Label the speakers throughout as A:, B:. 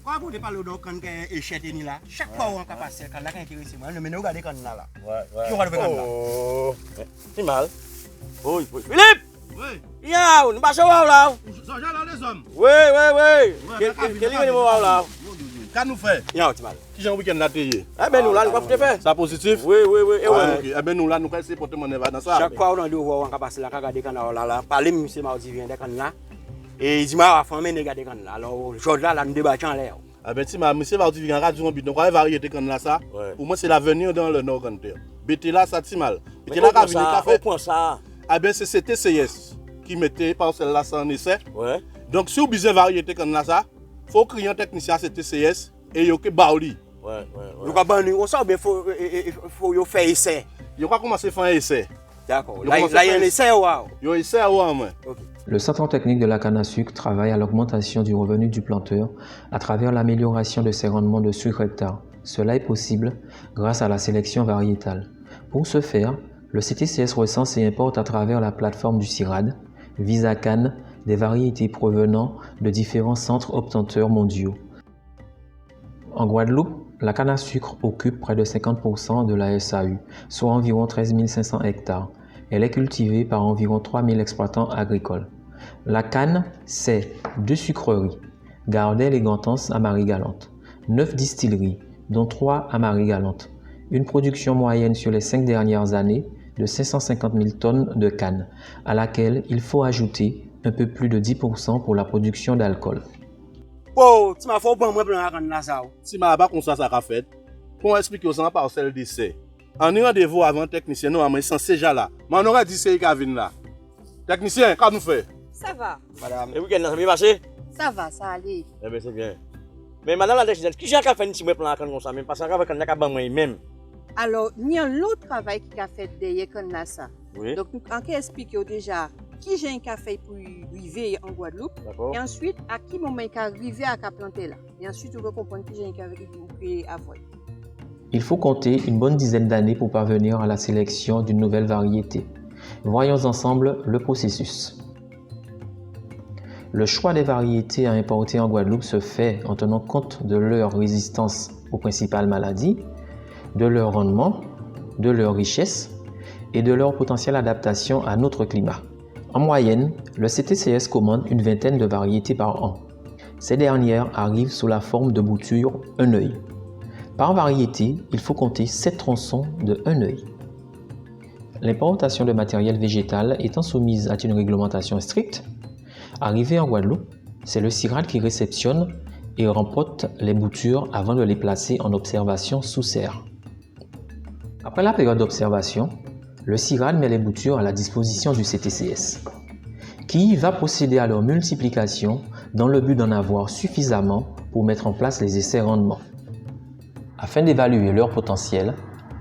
A: Quand vous parlez de quand échette ni là, chaque fois on passe quand là intéressé moi, mais nous regardez quand là.
B: Ouais.
A: Tu regardes quand là.
B: Oh. C'est mal. Oui. Philippe.
A: Oui.
B: Ya, nous pas voir là.
A: Ça là les hommes.
B: Oui. Quel est le mot là?
A: Qu'est-ce nous fait?
B: Ya, tu mal.
C: Qui j'ai un week-end là t'es?
B: Eh ben nous là, nous pas faire.
C: Ça positif?
B: Oui.
C: Eh ouais. Eh ben nous là, nous essayer porter mon dans ça.
B: Chaque fois on dit on va passer là, regarder quand là, parler monsieur Mardi vient de quand là. Et il dit m'a famille regarder quand là. Alors aujourd'hui là nous débattons en l'air.
C: Ah ben si ma monsieur va dire radio en but donc variété quand là ça. Pour moi c'est l'avenir dans le nord quand terre. Bété là ça ti mal. Bété là ka venir café.
B: Point ça.
C: Ah ben c'est CTCS qui mettait parcelle là ça en essai.
B: Ouais.
C: Donc si vous besoin variété quand là ça, faut créer un technicien CTCS et yo ke baoli.
B: Ouais. Nous ka ban on ça bien faut yo faire essai.
C: Yo ka commencer faire un essai.
B: D'accord. Là il y a un essai waouh.
C: Yo essai ouais moi.
B: OK.
D: Le Centre technique de la canne à sucre travaille à l'augmentation du revenu du planteur à travers l'amélioration de ses rendements de sucre hectare. Cela est possible grâce à la sélection variétale. Pour ce faire, le CTCS recense et importe à travers la plateforme du CIRAD, Visa Canne, des variétés provenant de différents centres obtenteurs mondiaux. En Guadeloupe, la canne à sucre occupe près de 50% de la SAU, soit environ 13 500 hectares. Elle est cultivée par environ 3000 exploitants agricoles. La canne, c'est 2 sucreries, Gardel et Gantance à Marie-Galante, 9 distilleries, dont 3 à Marie-Galante, une production moyenne sur les 5 dernières années de 550 000 tonnes de canne, à laquelle il faut ajouter un peu plus de 10% pour la production d'alcool.
B: Oh, tu m'as fait bon moi plan quand là ça.
C: Si ma pas comme ça qu'a fait. Pour expliquer aux gens parcelle d'essai. En rendez-vous avant technicien nous mais censé déjà là. Mais on aura dit c'est qui vient là. Technicien, qu'est-ce nous fait?
E: Ça va.
B: Madame, et week-end ça bien passé?
E: Ça va, ça allait.
B: Eh bien c'est bien. Mais madame la technicienne, qui j'ai qu'à faire un petit plan comme ça même parce que avec quand ban moi même.
E: Alors, il y a l'autre travail qui a fait derrière comme ça.
B: Oui.
E: Donc, nous avons expliqué déjà qui j'ai un café pour arriver en Guadeloupe.
B: D'accord.
E: Et ensuite, à qui moment il arrivé à planter là. Et ensuite, on va comprendre qui j'ai un café pour avoir.
D: Il faut compter une bonne dizaine d'années pour parvenir à la sélection d'une nouvelle variété. Voyons ensemble le processus. Le choix des variétés à importer en Guadeloupe se fait en tenant compte de leur résistance aux principales maladies, de leur rendement, de leur richesse et de leur potentielle adaptation à notre climat. En moyenne, le CTCS commande une vingtaine de variétés par an. Ces dernières arrivent sous la forme de boutures un œil. Par variété, il faut compter 7 tronçons de un œil. L'importation de matériel végétal étant soumise à une réglementation stricte, arrivé en Guadeloupe, c'est le CIRAD qui réceptionne et remporte les boutures avant de les placer en observation sous serre. Après la période d'observation, le CIRAD met les boutures à la disposition du CTCS, qui va procéder à leur multiplication dans le but d'en avoir suffisamment pour mettre en place les essais rendement. Afin d'évaluer leur potentiel,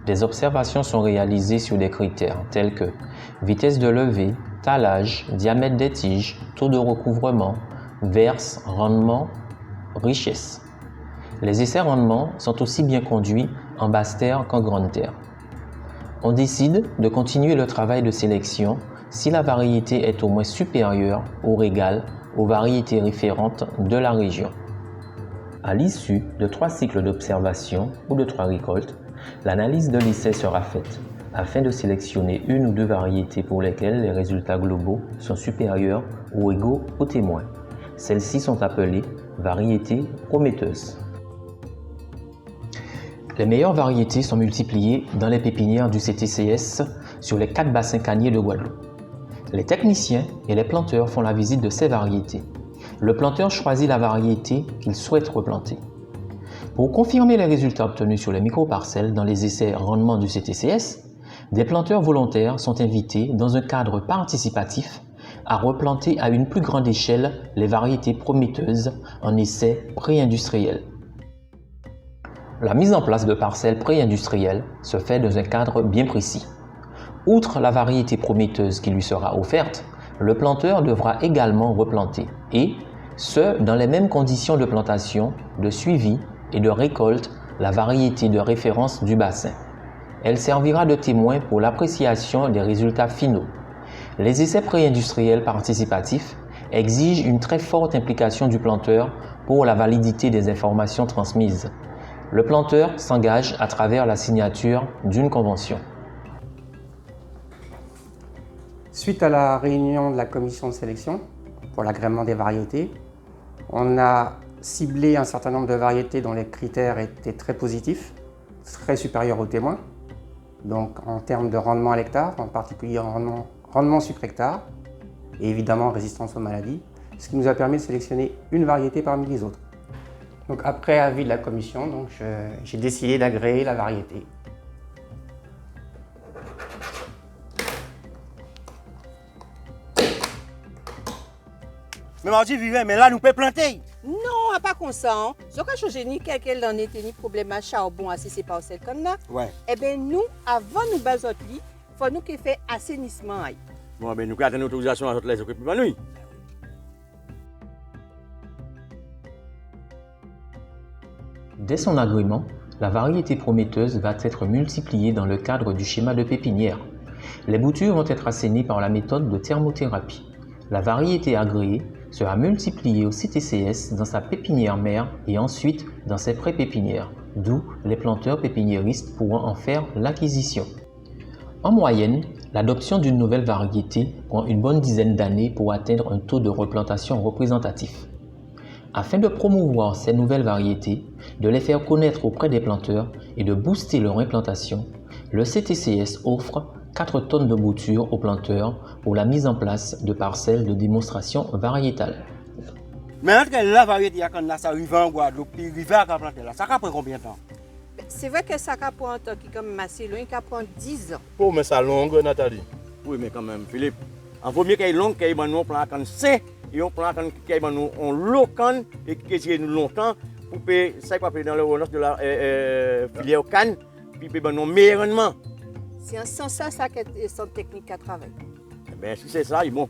D: des observations sont réalisées sur des critères tels que vitesse de levée, talage, diamètre des tiges, taux de recouvrement, verse, rendement, richesse. Les essais rendement sont aussi bien conduits en basse terre qu'en grande terre. On décide de continuer le travail de sélection si la variété est au moins supérieure ou égale aux variétés référentes de la région. À l'issue de 3 cycles d'observation ou de 3 récoltes, l'analyse de l'essai sera faite afin de sélectionner une ou 2 variétés pour lesquelles les résultats globaux sont supérieurs ou égaux aux témoins. Celles-ci sont appelées variétés prometteuses. Les meilleures variétés sont multipliées dans les pépinières du CTCS sur les 4 bassins canniers de Guadeloupe. Les techniciens et les planteurs font la visite de ces variétés. Le planteur choisit la variété qu'il souhaite replanter. Pour confirmer les résultats obtenus sur les micro-parcelles dans les essais rendement du CTCS, des planteurs volontaires sont invités dans un cadre participatif à replanter à une plus grande échelle les variétés prometteuses en essais pré-industriels. La mise en place de parcelles pré-industrielles se fait dans un cadre bien précis. Outre la variété prometteuse qui lui sera offerte, le planteur devra également replanter et, ce, dans les mêmes conditions de plantation, de suivi et de récolte, la variété de référence du bassin. Elle servira de témoin pour l'appréciation des résultats finaux. Les essais pré-industriels participatifs exigent une très forte implication du planteur pour la validité des informations transmises. Le planteur s'engage à travers la signature d'une convention.
F: Suite à la réunion de la commission de sélection pour l'agrément des variétés, on a ciblé un certain nombre de variétés dont les critères étaient très positifs, très supérieurs aux témoins. Donc en termes de rendement à l'hectare, en particulier rendement sur hectare, et évidemment résistance aux maladies, ce qui nous a permis de sélectionner une variété parmi les autres. Donc après avis de la commission, j'ai décidé d'agréer la variété.
B: Mais mardi vivant, mais là nous peut planter.
E: Non, pas comme ça. Hein. Je ne changer ni quelqu'un dans n'était ni problème à charbon à ces parcelles comme là.
B: Ouais.
E: Eh bien, nous, avant nous baser il faut nous qui fait assainissement.
B: Bon, ben nous avons une autorisation à les occuper de nuit.
D: Dès son agrément, la variété prometteuse va être multipliée dans le cadre du schéma de pépinière. Les boutures vont être assainies par la méthode de thermothérapie. La variété agréée sera multipliée au CTCS dans sa pépinière mère et ensuite dans ses pré-pépinières, d'où les planteurs pépiniéristes pourront en faire l'acquisition. En moyenne, l'adoption d'une nouvelle variété prend une bonne dizaine d'années pour atteindre un taux de replantation représentatif. Afin de promouvoir ces nouvelles variétés, de les faire connaître auprès des planteurs et de booster leur implantation, le CTCS offre 4 tonnes de boutures aux planteurs pour la mise en place de parcelles de démonstration variétale.
B: Mais entre la variété ça arrive en Guadeloupe, puis arrive à planter là, ça prend combien de temps?
E: C'est vrai que ça prend un temps qui est quand même assez loin, qui prend 10 ans.
C: Pour mais ça longue, Nathalie.
B: Oui, mais quand même, Philippe. En premier qu'il y ait long, qu'il y ait un plan à C, et on plan qu'il y ait un locan, et qu'il y ait longtemps, pour payer ça dans le relance de la filière canne, puis payer un meilleur rendement.
E: C'est en sens ça que son technique à travailler.
B: Ben, si c'est ça, il est bon.